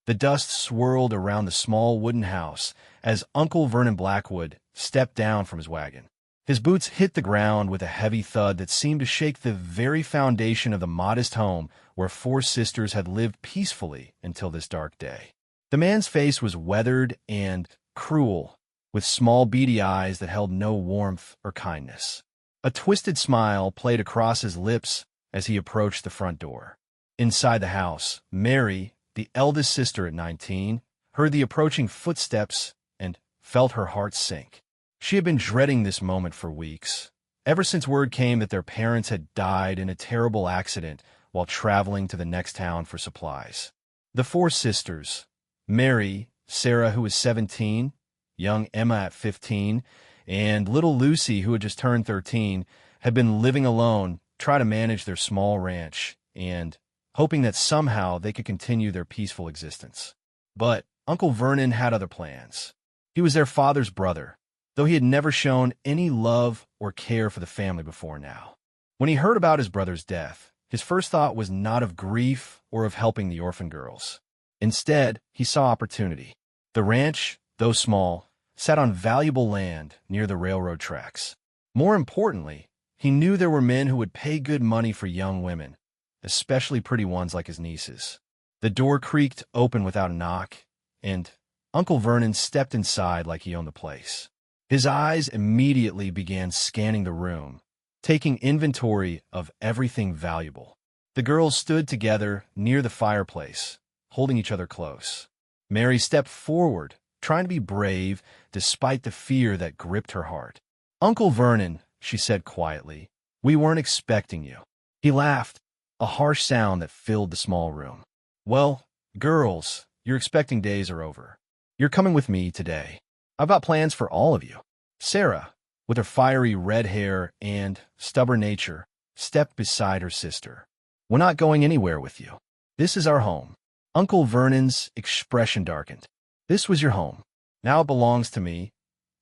The dust swirled around the small wooden house as Uncle Vernon Blackwood stepped down from his wagon. His boots hit the ground with a heavy thud that seemed to shake the very foundation of the modest home where four sisters had lived peacefully until this dark day. The man's face was weathered and cruel, with small beady eyes that held no warmth or kindness. A twisted smile played across his lips as he approached the front door. Inside the house, Mary, the eldest sister at 19, heard the approaching footsteps and felt her heart sink. She had been dreading this moment for weeks, ever since word came that their parents had died in a terrible accident while traveling to the next town for supplies. The four sisters, Mary, Sarah, who was 17, young Emma at 15, and little Lucy, who had just turned 13, had been living alone, trying to manage their small ranch, and hoping that somehow they could continue their peaceful existence. But Uncle Vernon had other plans. He was their father's brother, though he had never shown any love or care for the family before now. When he heard about his brother's death, his first thought was not of grief or of helping the orphan girls. Instead, he saw opportunity. The ranch, though small, sat on valuable land near the railroad tracks. More importantly, he knew there were men who would pay good money for young women, especially pretty ones like his nieces. The door creaked open without a knock, and Uncle Vernon stepped inside like he owned the place. His eyes immediately began scanning the room, taking inventory of everything valuable. The girls stood together near the fireplace, holding each other close. Mary stepped forward, trying to be brave despite the fear that gripped her heart. "Uncle Vernon," she said quietly, "we weren't expecting you." He laughed, a harsh sound that filled the small room. "Well, girls, your expecting days are over. You're coming with me today. I've got plans for all of you." Sarah, with her fiery red hair and stubborn nature, stepped beside her sister. "We're not going anywhere with you. This is our home." Uncle Vernon's expression darkened. "This was your home. Now it belongs to me,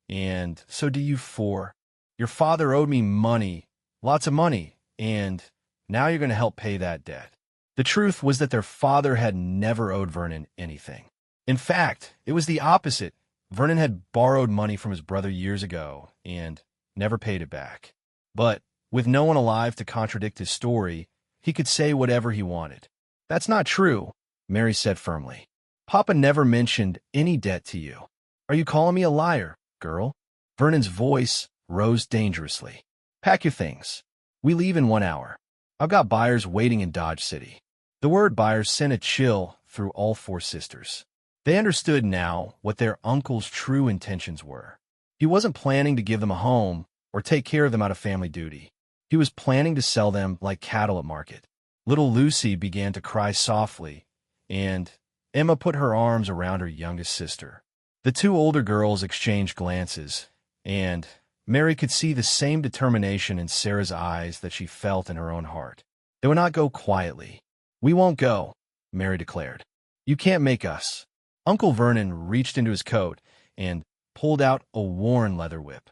and so do you four. Your father owed me money, lots of money, and now you're going to help pay that debt." The truth was that their father had never owed Vernon anything. In fact, it was the opposite. Vernon had borrowed money from his brother years ago and never paid it back. But with no one alive to contradict his story, he could say whatever he wanted. "That's not true," Mary said firmly. "Papa never mentioned any debt to you. Are you calling me a liar, girl?" Vernon's voice rose dangerously. "Pack your things. We leave in 1 hour. I've got buyers waiting in Dodge City." The word buyers sent a chill through all four sisters. They understood now what their uncle's true intentions were. He wasn't planning to give them a home or take care of them out of family duty. He was planning to sell them like cattle at market. Little Lucy began to cry softly, and Emma put her arms around her youngest sister. The two older girls exchanged glances, and Mary could see the same determination in Sarah's eyes that she felt in her own heart. They would not go quietly. "We won't go," Mary declared. "You can't make us." Uncle Vernon reached into his coat and pulled out a worn leather whip.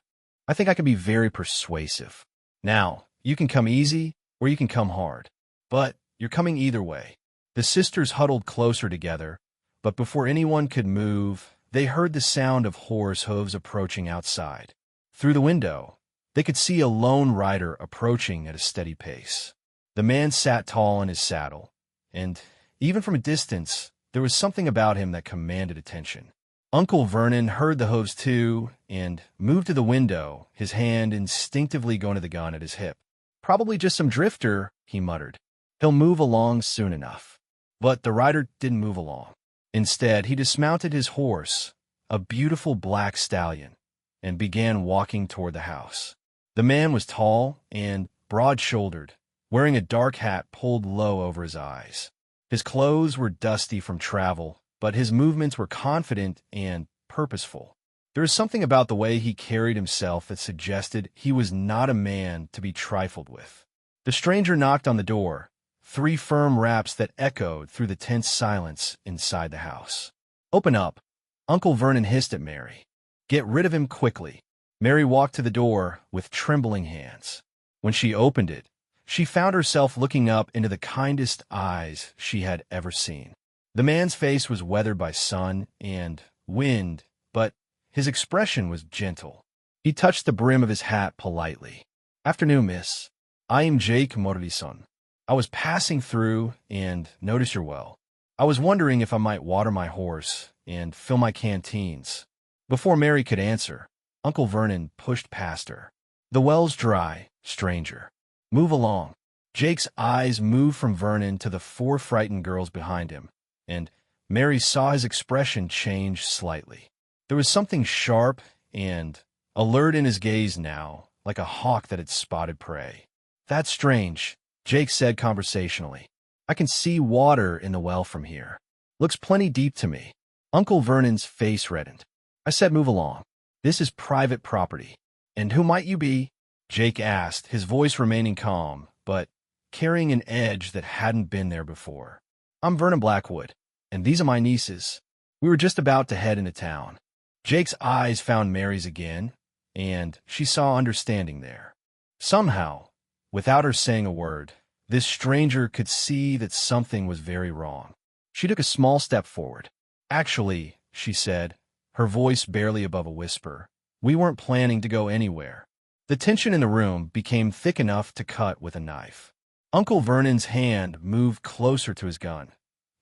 "I think I can be very persuasive. Now, you can come easy or you can come hard. But you're coming either way." The sisters huddled closer together, but before anyone could move, they heard the sound of horse hooves approaching outside. Through the window, they could see a lone rider approaching at a steady pace. The man sat tall in his saddle, and even from a distance, there was something about him that commanded attention. Uncle Vernon heard the hooves too and moved to the window, his hand instinctively going to the gun at his hip. "Probably just some drifter," he muttered. "He'll move along soon enough." But the rider didn't move along. Instead, he dismounted his horse, a beautiful black stallion, and began walking toward the house. The man was tall and broad-shouldered, wearing a dark hat pulled low over his eyes. His clothes were dusty from travel, but his movements were confident and purposeful. There was something about the way he carried himself that suggested he was not a man to be trifled with. The stranger knocked on the door, 3 firm raps that echoed through the tense silence inside the house. "Open up," Uncle Vernon hissed at Mary. "Get rid of him quickly." Mary walked to the door with trembling hands. When she opened it, she found herself looking up into the kindest eyes she had ever seen. The man's face was weathered by sun and wind, but his expression was gentle. He touched the brim of his hat politely. "Afternoon, miss. I am Jake Motivational. I was passing through and noticed your well. I was wondering if I might water my horse and fill my canteens." Before Mary could answer, Uncle Vernon pushed past her. "The well's dry, stranger. Move along." Jake's eyes moved from Vernon to the four frightened girls behind him, and Mary saw his expression change slightly. There was something sharp and alert in his gaze now, like a hawk that had spotted prey. "That's strange," Jake said conversationally. "I can see water in the well from here. Looks plenty deep to me." Uncle Vernon's face reddened. "I said move along. This is private property." "And who might you be?" Jake asked, his voice remaining calm, but carrying an edge that hadn't been there before. "I'm Vernon Blackwood, and these are my nieces. We were just about to head into town." Jake's eyes found Mary's again, and she saw understanding there. Somehow, without her saying a word, this stranger could see that something was very wrong. She took a small step forward. "Actually," she said, her voice barely above a whisper, "we weren't planning to go anywhere." The tension in the room became thick enough to cut with a knife. Uncle Vernon's hand moved closer to his gun,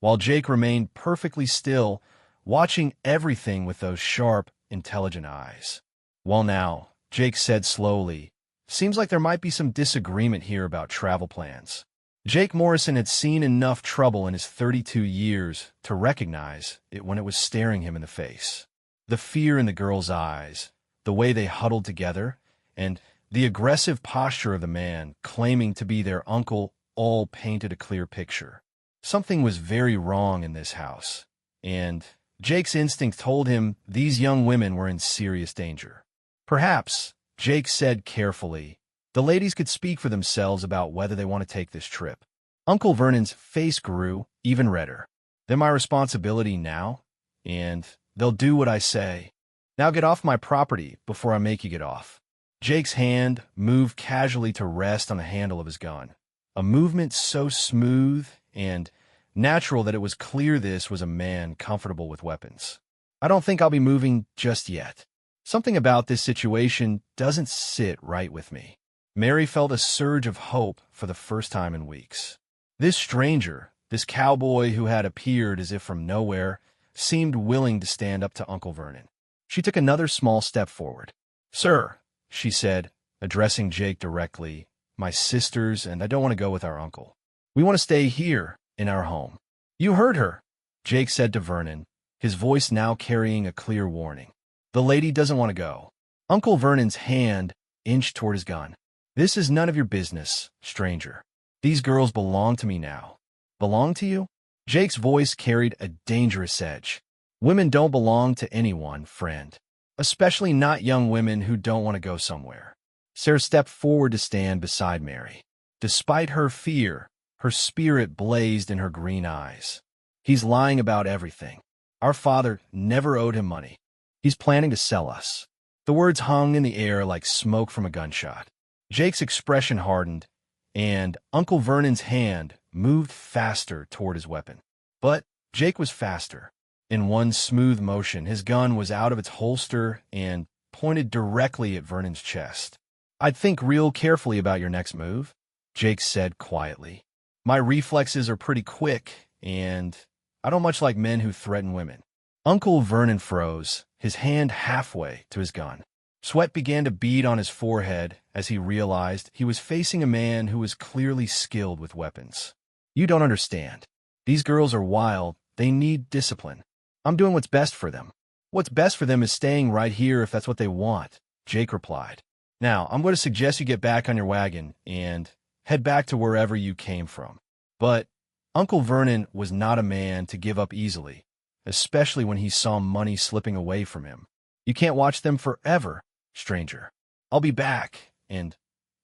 while Jake remained perfectly still, watching everything with those sharp, intelligent eyes. "Well now," Jake said slowly, "seems like there might be some disagreement here about travel plans." Jake Morrison had seen enough trouble in his 32 years to recognize it when it was staring him in the face. The fear in the girls' eyes, the way they huddled together, and the aggressive posture of the man claiming to be their uncle all painted a clear picture. Something was very wrong in this house, and Jake's instinct told him these young women were in serious danger. "Perhaps," Jake said carefully, "the ladies could speak for themselves about whether they want to take this trip." Uncle Vernon's face grew even redder. "They're my responsibility now, and they'll do what I say. Now get off my property before I make you get off." Jake's hand moved casually to rest on the handle of his gun, a movement so smooth and natural that it was clear this was a man comfortable with weapons. "I don't think I'll be moving just yet. Something about this situation doesn't sit right with me." Mary felt a surge of hope for the first time in weeks. This stranger, this cowboy who had appeared as if from nowhere, seemed willing to stand up to Uncle Vernon. She took another small step forward. "Sir," she said, addressing Jake directly, "my sisters and I don't want to go with our uncle. We want to stay here in our home." "You heard her," Jake said to Vernon, his voice now carrying a clear warning. "The lady doesn't want to go." Uncle Vernon's hand inched toward his gun. "This is none of your business, stranger. These girls belong to me now." "Belong to you?" Jake's voice carried a dangerous edge. "Women don't belong to anyone, friend. Especially not young women who don't want to go somewhere." Sarah stepped forward to stand beside Mary. Despite her fear, her spirit blazed in her green eyes. "He's lying about everything. Our father never owed him money. He's planning to sell us." The words hung in the air like smoke from a gunshot. Jake's expression hardened, and Uncle Vernon's hand moved faster toward his weapon. But Jake was faster. In one smooth motion, his gun was out of its holster and pointed directly at Vernon's chest. "I'd think real carefully about your next move," Jake said quietly. "My reflexes are pretty quick, and I don't much like men who threaten women." Uncle Vernon froze, his hand halfway to his gun. Sweat began to bead on his forehead as he realized he was facing a man who was clearly skilled with weapons. "You don't understand. These girls are wild. They need discipline. I'm doing what's best for them." "What's best for them is staying right here if that's what they want," Jake replied. "Now, I'm going to suggest you get back on your wagon and head back to wherever you came from." But Uncle Vernon was not a man to give up easily, especially when he saw money slipping away from him. "You can't watch them forever, stranger. I'll be back, and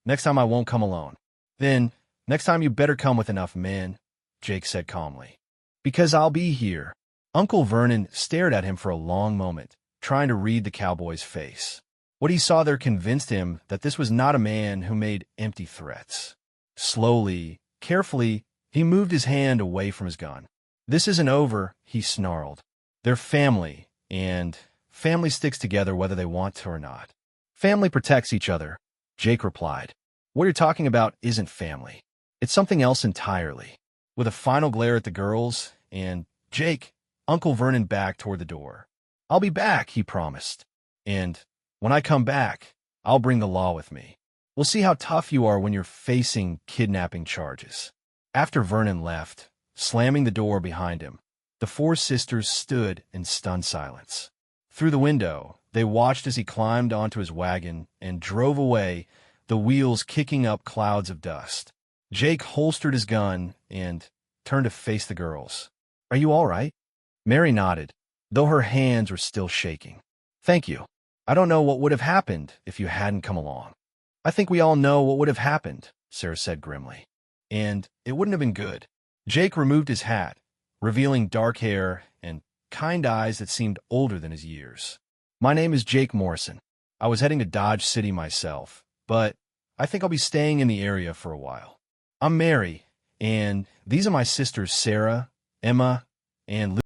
next time I won't come alone." "Then, next time you better come with enough men," Jake said calmly. "Because I'll be here." Uncle Vernon stared at him for a long moment, trying to read the cowboy's face. What he saw there convinced him that this was not a man who made empty threats. Slowly, carefully, he moved his hand away from his gun. This isn't over, he snarled. They're family, and family sticks together whether they want to or not. Family protects each other, Jake replied. What you're talking about isn't family. It's something else entirely. With a final glare at the girls, and Jake, Uncle Vernon backed toward the door. I'll be back, he promised. And when I come back, I'll bring the law with me. We'll see how tough you are when you're facing kidnapping charges. After Vernon left, slamming the door behind him, the four sisters stood in stunned silence. Through the window, they watched as he climbed onto his wagon and drove away, the wheels kicking up clouds of dust. Jake holstered his gun and turned to face the girls. Are you all right? Mary nodded, though her hands were still shaking. Thank you. I don't know what would have happened if you hadn't come along. I think we all know what would have happened, Sarah said grimly. And it wouldn't have been good. Jake removed his hat, revealing dark hair and kind eyes that seemed older than his years. My name is Jake Morrison. I was heading to Dodge City myself, but I think I'll be staying in the area for a while. I'm Mary, and these are my sisters Sarah, Emma, and Lucy.